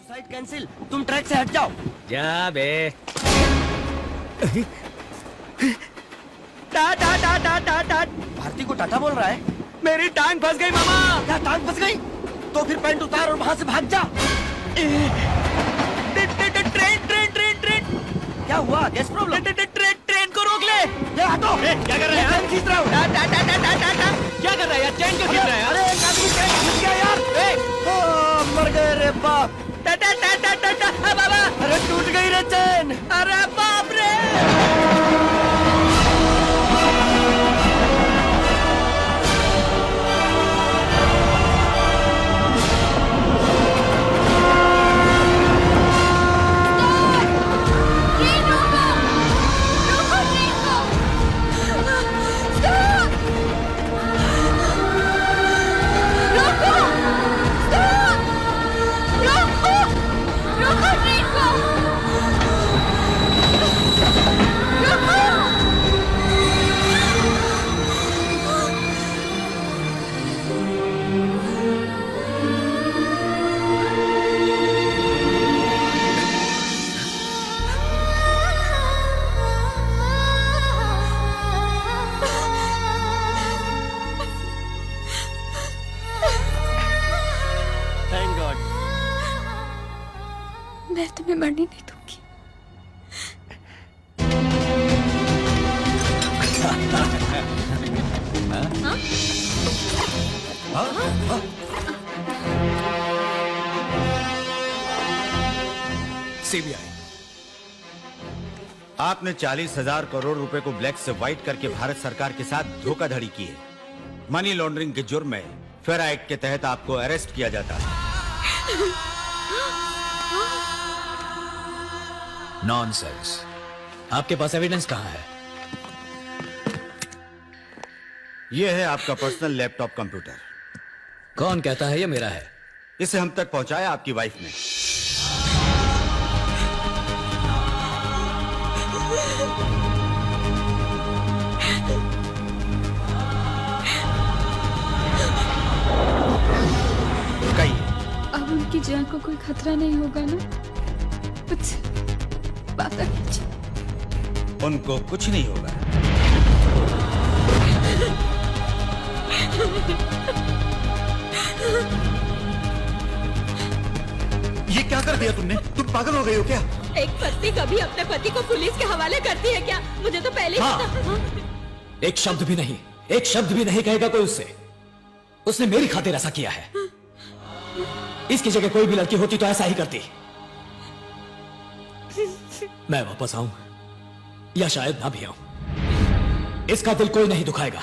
Side cancel, तुम track से हट जाओ। जा बे। भारती को टाटा बोल रहा है। मेरी टांग फंस गई मामा। क्या टांग फंस गई? तो फिर पैंट उतार और वहां से भाग जा। ट्रेन क्या हुआ? Gas problem? ट्रेन को रोक ले। ये हटो। क्या कर रहे हैं यार? खींच रहा हूँ। क्या कर रहा है यार? चैन क्यों खींच रहा है यार? अरे एक आदमी ट्रेन खींच गया यार। मर गए रे बाप। बाबा, अरे टूट गई रे चैन। अरे बाप रे। Thank God. मैं तुम्हें मरने नहीं दूंगी। सीबीआई, आपने 40,000 करोड़ रुपए को ब्लैक से व्हाइट करके भारत सरकार के साथ धोखाधड़ी की है। मनी लॉन्ड्रिंग के जुर्म में फेरा एक्ट के तहत आपको अरेस्ट किया जाता है। नॉनसेंस। आपके पास एविडेंस कहाँ है? यह है आपका पर्सनल लैपटॉप कंप्यूटर। कौन कहता है ये मेरा है? इसे हम तक पहुंचाया आपकी वाइफ ने। अब उनकी जान को कोई खतरा नहीं होगा ना? कुछ वादा कीजिए। उनको कुछ नहीं होगा। ये क्या कर दिया तुमने? तुम पागल हो गई हो क्या? एक पत्नी कभी अपने पति को पुलिस के हवाले करती है क्या? मुझे तो पहले ही पता। एक शब्द भी नहीं, एक शब्द भी नहीं कहेगा कोई उससे। उसने मेरी खातिर ऐसा किया है। इसकी जगह कोई भी लड़की होती तो ऐसा ही करती। मैं वापस आऊं या शायद ना भी आऊं, इसका दिल कोई नहीं दुखाएगा।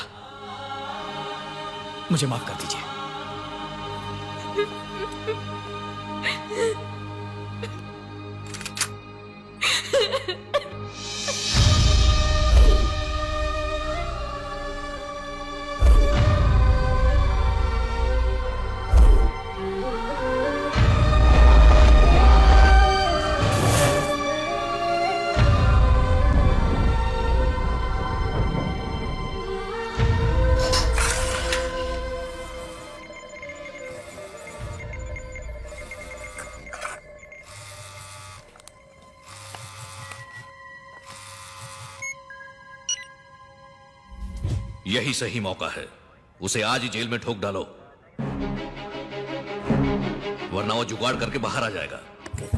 मुझे माफ कर दीजिए। यही सही मौका है। उसे आज ही जेल में ठोक डालो, वरना वो जुगाड़ करके बाहर आ जाएगा।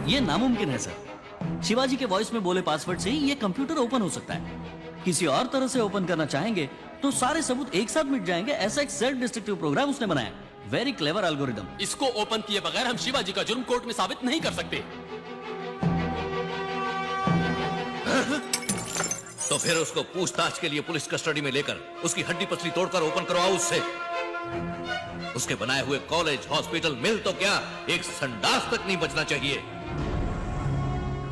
ये नामुमकिन है सर। शिवाजी के वॉइस में बोले पासवर्ड से ही ये कंप्यूटर ओपन हो सकता है। किसी और तरह से ओपन करना चाहेंगे तो सारे सबूत एक साथ मिट जाएंगे। ऐसा एक सेल्फ डिस्ट्रक्टिव प्रोग्राम उसने बनाया। Very clever algorithm. इसको ओपन किए बगैर हम शिवाजी का जुर्म कोर्ट में साबित नहीं कर सकते। तो फिर उसको पूछताछ के लिए पुलिस कस्टडी में लेकर उसकी हड्डी पसली तोड़कर ओपन करवाओ उससे। उसके बनाए हुए कॉलेज, हॉस्पिटल, मिल तो क्या, एक संडास तक नहीं बचना चाहिए।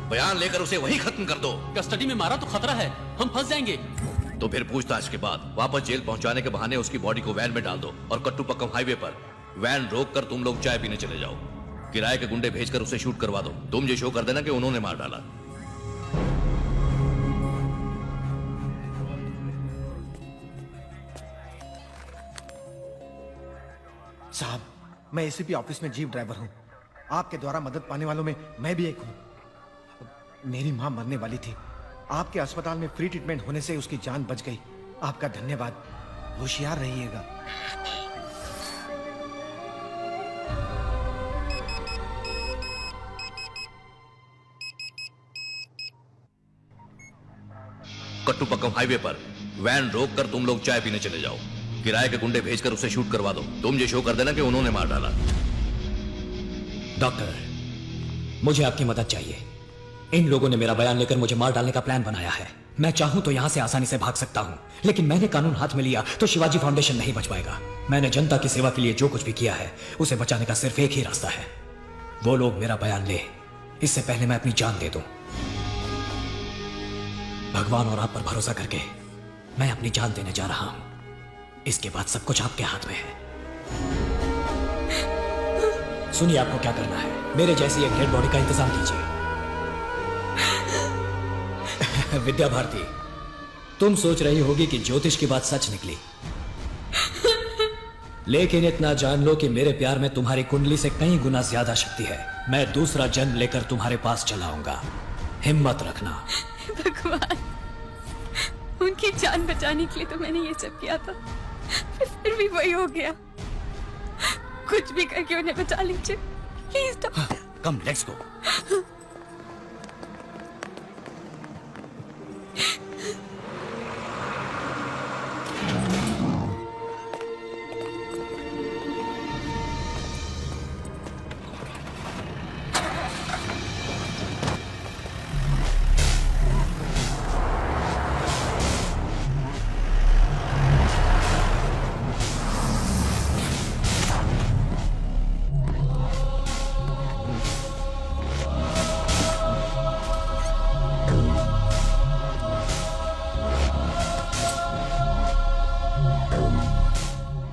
बयान लेकर उसे वहीं खत्म कर दो। कस्टडी में मारा तो खतरा है, हम फंस जाएंगे। तो फिर पूछताछ के बाद वापस जेल पहुंचाने के बहाने उसकी बॉडी को वैन में डाल दो और कट्टुपक्कम हाईवे पर वैन रोक कर तुम लोग चाय पीने चले जाओ। किराए के गुंडे भेजकर उसे शूट करवा दो। तुम ये शो कर देना कि उन्होंने मार डाला। साहब, मैं एसीपी ऑफिस में जीप ड्राइवर हूँ। आपके द्वारा मदद पाने वालों में मैं भी एक हूं। मेरी मां मरने वाली थी, आपके अस्पताल में फ्री ट्रीटमेंट होने से उसकी जान बच गई। आपका धन्यवाद। होशियार रहिएगा। कट्टुपक्कम हाईवे पर वैन रोक कर तुम लोग चाय पीने चले जाओ। किराए के गुंडे भेजकर उसे शूट करवा दो। तुम ये शो कर देना कि उन्होंने मार डाला। डॉक्टर, मुझे आपकी मदद चाहिए। इन लोगों ने मेरा बयान लेकर मुझे मार डालने का प्लान बनाया है। मैं चाहूं तो यहां से आसानी से भाग सकता हूं, लेकिन मैंने कानून हाथ में लिया तो शिवाजी फाउंडेशन नहीं बच पाएगा। मैंने जनता की सेवा के लिए जो कुछ भी किया है उसे बचाने का सिर्फ एक ही रास्ता है। वो लोग मेरा बयान ले, इससे पहले मैं अपनी जान दे दूं। भगवान और आप पर भरोसा करके मैं अपनी जान देने जा रहा हूं। इसके बाद सब कुछ आपके हाथ में है। सुनिए, आपको क्या करना है। मेरे जैसी एक डेड बॉडी का इंतजाम कीजिए। विद्या भारती, तुम सोच रही होगी कि ज्योतिष की बात सच निकली, लेकिन इतना जान लो कि मेरे प्यार में तुम्हारी कुंडली से कई गुना ज्यादा शक्ति है। मैं दूसरा जन्म लेकर तुम्हारे पास चला आऊंगा। हिम्मत रखना। भगवान, उनकी जान बचाने के लिए तो मैंने ये सब किया था, फिर भी वही हो गया। कुछ भी करके उन्हें बचा लीजिए please. Come, let's go.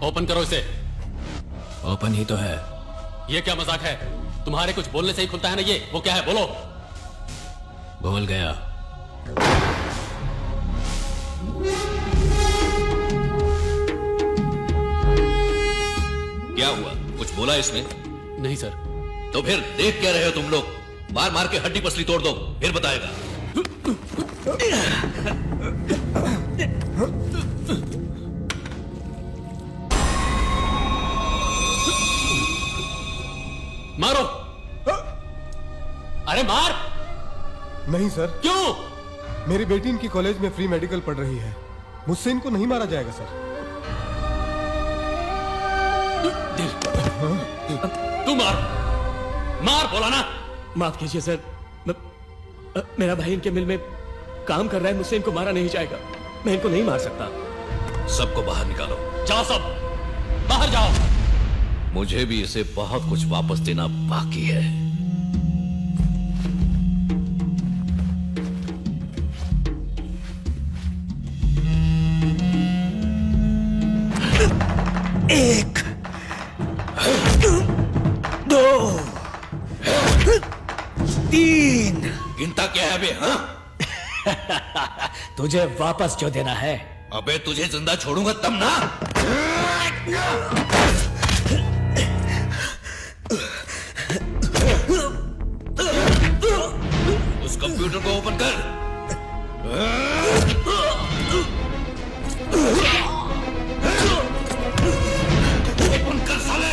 Open करो इसे। ओपन ही तो है। ये क्या मजाक है? तुम्हारे कुछ बोलने से ही खुलता है ना ये। वो क्या है, बोलो। भूल गया। क्या हुआ? कुछ बोला इसने? नहीं सर। तो फिर देख क्या रहे हो तुम लोग? मार मार के हड्डी पसली तोड़ दो, फिर बताएगा। मारो। अरे मार। नहीं सर। क्यों? मेरी बेटी इनकी कॉलेज में फ्री मेडिकल पढ़ रही है, मुझसे इनको नहीं मारा जाएगा सर। तू मार। मार, बोला ना। माफ कीजिए सर, मेरा भाई इनके मिल में काम कर रहा है, मुझसे इनको मारा नहीं जाएगा। मैं इनको नहीं मार सकता। सबको बाहर निकालो। जाओ सब, बाहर जाओ। मुझे भी इसे बहुत कुछ वापस देना बाकी है। एक, दो, तीन। गिनता क्या है बे? हाँ? तुझे वापस जो देना है। अबे तुझे जिंदा छोड़ूंगा तब ना। उस कंप्यूटर को ओपन कर। ओपन कर साले।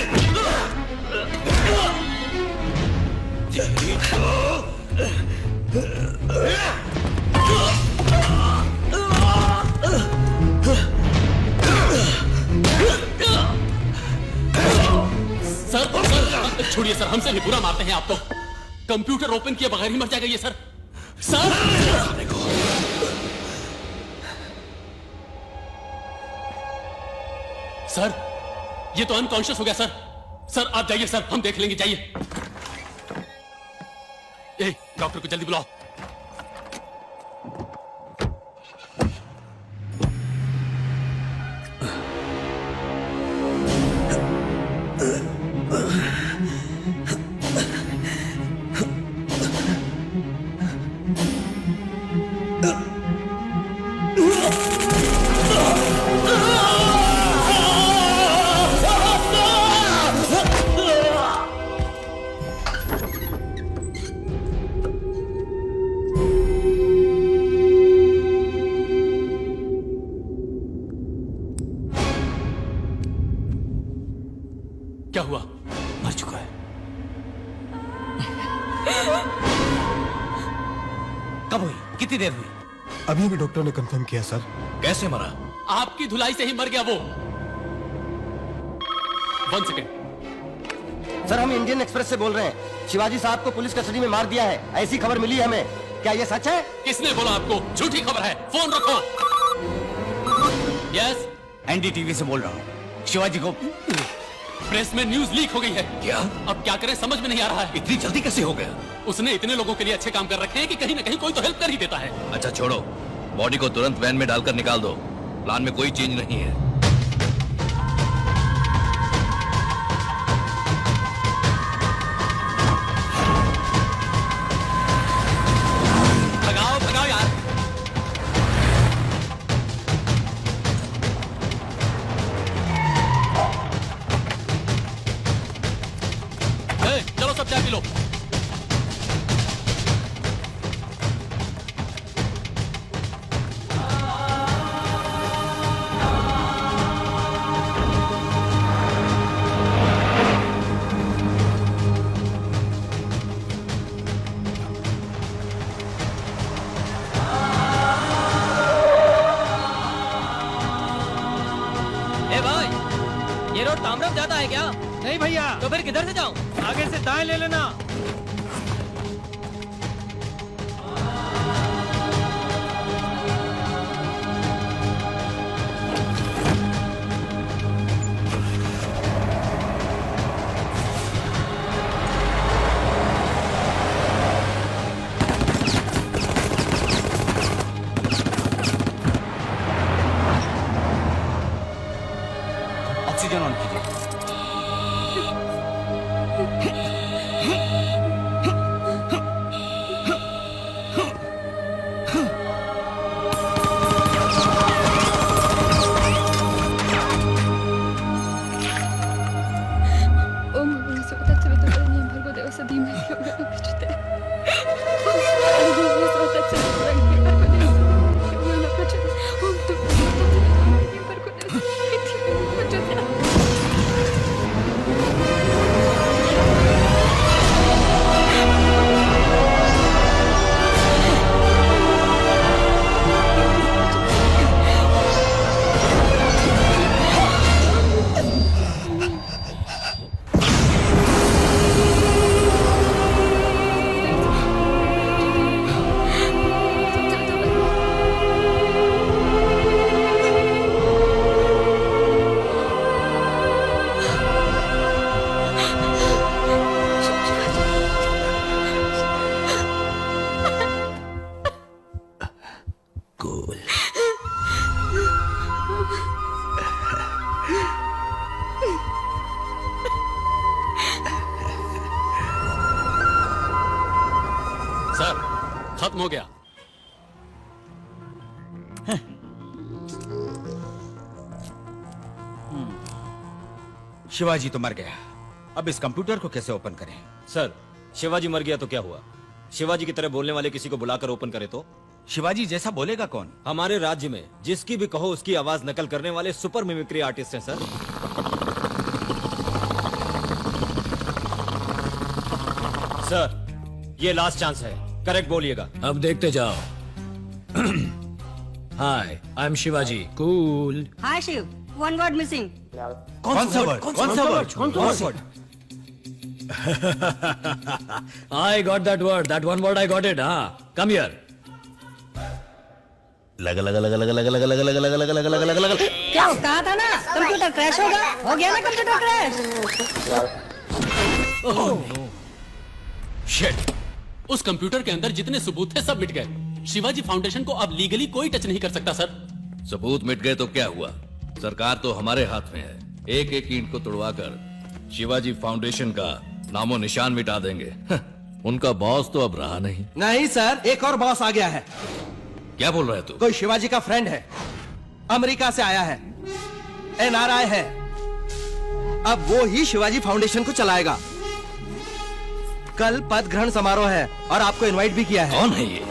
सर छोड़िए सर, हमसे भी बुरा मारते हैं आप तो। कंप्यूटर ओपन किए बगैर ही मर जाएगा ये सर। सर सर ये तो अनकॉन्शियस हो गया सर। सर आप जाइए सर, हम देख लेंगे, जाइए। डॉक्टर को जल्दी बुलाओ। कब हुई? कितनी देर हुई? अभी भी डॉक्टर ने कंफर्म किया सर। कैसे मरा? आपकी धुलाई से ही मर गया वो। 1 सेकेंड। सर हम इंडियन एक्सप्रेस से बोल रहे हैं, शिवाजी साहब को पुलिस कस्टडी में मार दिया है, ऐसी खबर मिली है हमें। क्या ये सच है? किसने बोला आपको? झूठी खबर है, फोन रखो। यस, एनडीटीवी से बोल रहा हूँ। शिवाजी को प्रेस में न्यूज लीक हो गई है। क्या? अब क्या करें समझ में नहीं आ रहा है। इतनी जल्दी कैसे हो गया? उसने इतने लोगों के लिए अच्छे काम कर रखे हैं कि कहीं ना कहीं कोई तो हेल्प कर ही देता है। अच्छा छोड़ो, बॉडी को तुरंत वैन में डालकर निकाल दो। प्लान में कोई चेंज नहीं है। भगाओ भगाओ यार। चलो सब चाय पी लो। ये रोड तामरम जाता है क्या? नहीं भैया, तो फिर किधर से जाऊं? आगे से दाएं ले लेना। ऑक्सीजन ऑन कीजिए। सर खत्म हो गया। शिवाजी तो मर गया, अब इस कंप्यूटर को कैसे ओपन करें? सर, शिवाजी मर गया तो क्या हुआ? शिवाजी की तरह बोलने वाले किसी को बुलाकर ओपन करे तो? शिवाजी जैसा बोलेगा कौन? हमारे राज्य में जिसकी भी कहो उसकी आवाज नकल करने वाले सुपर मिमिक्री आर्टिस्ट हैं सर। सर, ये लास्ट चांस है, करेक्ट बोलिएगा। अब देखते जाओ। Hi, I am Shivaji. Cool. Hi Shiv, one word missing. कौन सा वर्ड? कौन सा word? I got that word. That one word I got it. हाँ, come here. लगा लगा लगा लगा लगा लगा लगा लगा लगा लगा लगा लगा लगा। क्या कहा था ना कंप्यूटर क्रैश होगा? हो गया ना कंप्यूटर क्रैश। शिट, उस कंप्यूटर के अंदर जितने सबूत थे सब मिट गए। शिवाजी फाउंडेशन को अब लीगली कोई टच नहीं कर सकता सर। सबूत मिट गए तो क्या हुआ? सरकार तो हमारे हाथ में है। एक एक ईंट को तुड़वाकर शिवाजी फाउंडेशन का नामो निशान मिटा देंगे। उनका बॉस तो अब रहा नहीं। नहीं सर, एक और बॉस आ गया है। क्या बोल रहे तू? कोई शिवाजी का फ्रेंड है, अमेरिका से आया है, NRI है। अब वो ही शिवाजी फाउंडेशन को चलाएगा। कल पद ग्रहण समारोह है और आपको इनवाइट भी किया है। कौन है ये?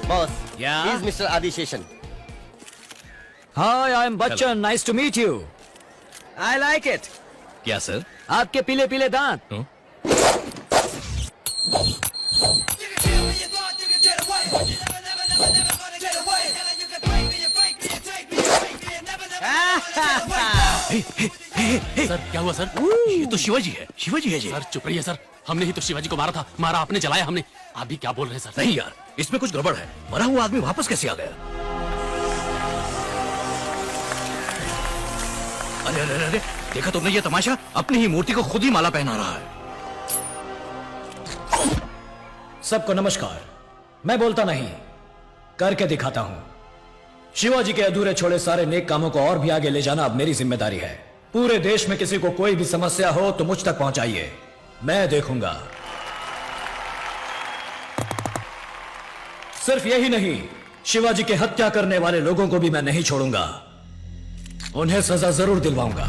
Boss, Yeah? he's Mr. Adi Sheshan. Hi I am Bachchan, nice to meet you. I like it. क्या सर? आपके पीले पीले दांत। सर क्या हुआ सर? ये तो शिवाजी है, शिवाजी है जी। सर चुप रहिए सर, हमने ही तो शिवाजी को मारा था, मारा आपने, जलाया हमने। आप भी क्या बोल रहे हैं सर? नहीं यार, इसमें कुछ गड़बड़ है। मरा हुआ आदमी वापस कैसे आ गया? अरे अरे अरे, देखा तुमने ये तमाशा? अपनी ही मूर्ति को खुद ही माला पहना रहा है। सबको नमस्कार। मैं बोलता नहीं, करके दिखाता हूं। शिवाजी के अधूरे छोड़े सारे नेक कामों को और भी आगे ले जाना अब मेरी जिम्मेदारी है। पूरे देश में किसी को कोई भी समस्या हो तो मुझ तक पहुंचाइए, मैं देखूंगा। सिर्फ यही नहीं, शिवाजी की हत्या करने वाले लोगों को भी मैं नहीं छोड़ूंगा, उन्हें सजा जरूर दिलवाऊंगा।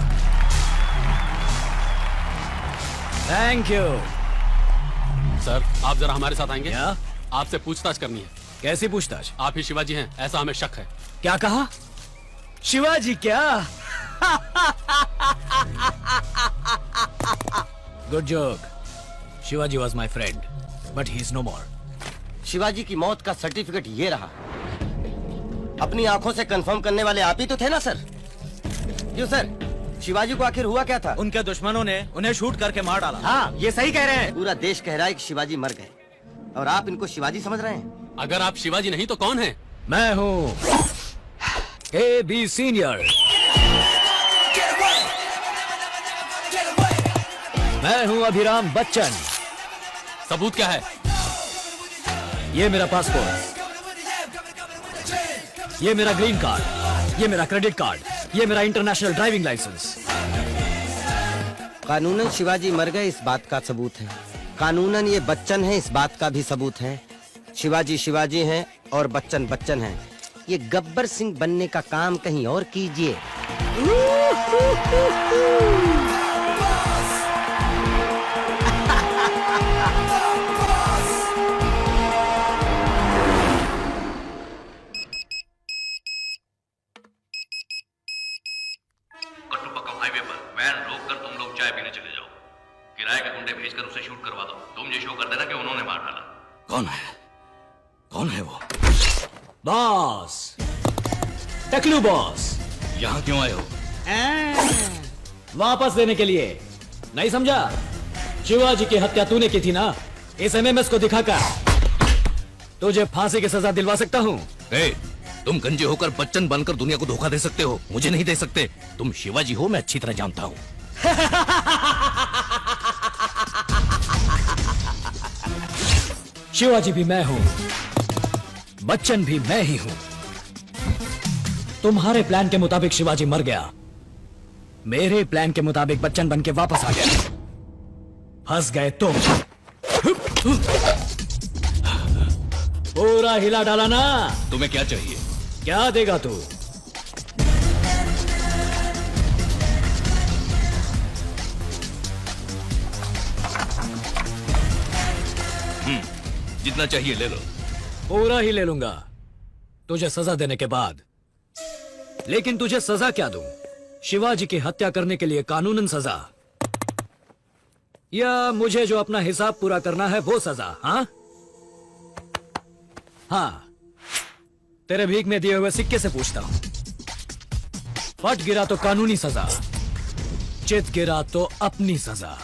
Thank you. सर आप जरा हमारे साथ आएंगे? क्या? आपसे पूछताछ करनी है। कैसी पूछताछ? आप ही शिवाजी हैं ऐसा हमें शक है। क्या कहा? शिवाजी क्या? Good joke. Shivaji was my friend but he is no more. Shivaji की मौत का सर्टिफिकेट ये रहा। अपनी आंखों से कंफर्म करने वाले आप ही तो थे ना सर? क्यों सर, शिवाजी को आखिर हुआ क्या था? उनके दुश्मनों ने उन्हें शूट करके मार डाला। हाँ, ये सही कह रहे हैं। पूरा देश कह रहा है कि शिवाजी मर गए और आप इनको शिवाजी समझ रहे हैं। अगर आप शिवाजी नहीं तो कौन है? मैं हूं AB सीनियर। मैं हूं अभिराम बच्चन। सबूत क्या है? ये मेरा पासपोर्ट, ये मेरा ग्रीन कार्ड, ये मेरा क्रेडिट कार्ड, ये मेरा इंटरनेशनल ड्राइविंग लाइसेंस। कानूनन शिवाजी मर गए इस बात का सबूत है, कानूनन ये बच्चन है इस बात का भी सबूत है। शिवाजी शिवाजी हैं और बच्चन बच्चन हैं। ये गब्बर सिंह बनने का काम कहीं और कीजिए। कट्टुपक्कम हाईवे पर वैन रोक कर तुम लोग चाय पीने चले जाओ। किराए के गुंडे भेजकर उसे शूट करवा दो। तुम ये शो कर देना कि उन्होंने मार डाला। कौन है? कौन है वो? बॉस, टकलू बॉस। यहाँ क्यों आए हो? वापस देने के लिए। नहीं समझा? शिवाजी की हत्या तूने की थी ना? इस MMS को दिखाकर तुझे फांसी की सजा दिलवा सकता हूँ। तुम गंजे होकर बच्चन बनकर दुनिया को धोखा दे सकते हो, मुझे नहीं दे सकते। तुम शिवाजी हो, मैं अच्छी तरह जानता हूँ। शिवाजी भी मैं हूं, बच्चन भी मैं ही हूं। तुम्हारे प्लान के मुताबिक शिवाजी मर गया, मेरे प्लान के मुताबिक बच्चन बन के वापस आ गया। फंस गए तुम। पूरा हिला डाला ना? तुम्हें क्या चाहिए? क्या देगा तू? जितना चाहिए ले लो। पूरा ही ले लूंगा तुझे सजा देने के बाद। लेकिन तुझे सजा क्या दूं? शिवाजी की हत्या करने के लिए कानूनन सजा, या मुझे जो अपना हिसाब पूरा करना है वो सजा? हाँ हाँ, तेरे भीख में दिए हुए सिक्के से पूछता हूं। फट गिरा तो कानूनी सजा, चित गिरा तो अपनी सजा।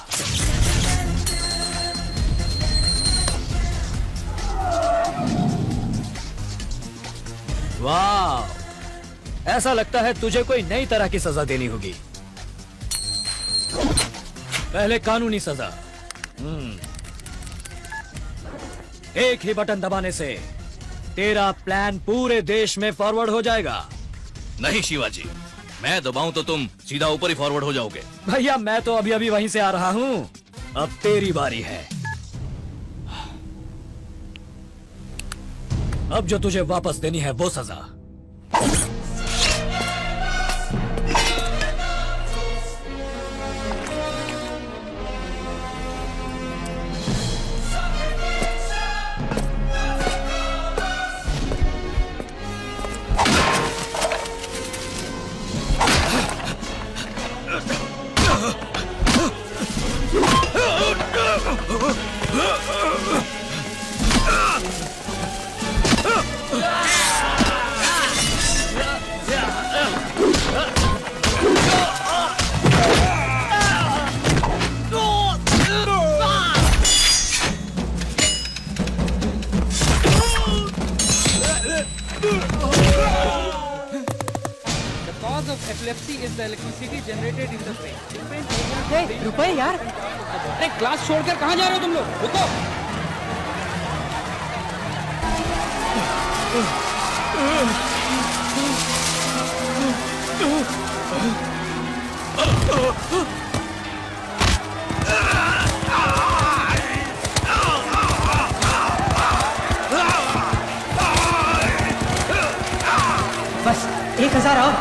वाह, ऐसा लगता है तुझे कोई नई तरह की सजा देनी होगी। पहले कानूनी सजा। एक ही बटन दबाने से तेरा प्लान पूरे देश में फॉरवर्ड हो जाएगा। नहीं शिवाजी, मैं दबाऊं तो तुम सीधा ऊपर ही फॉरवर्ड हो जाओगे। भैया मैं तो अभी अभी वहीं से आ रहा हूं, अब तेरी बारी है। अब जो तुझे वापस देनी है वो सजा। रुको यार, अरे क्लास छोड़कर कहाँ जा रहे हो तुम लोग? रुको। बस 1000 और।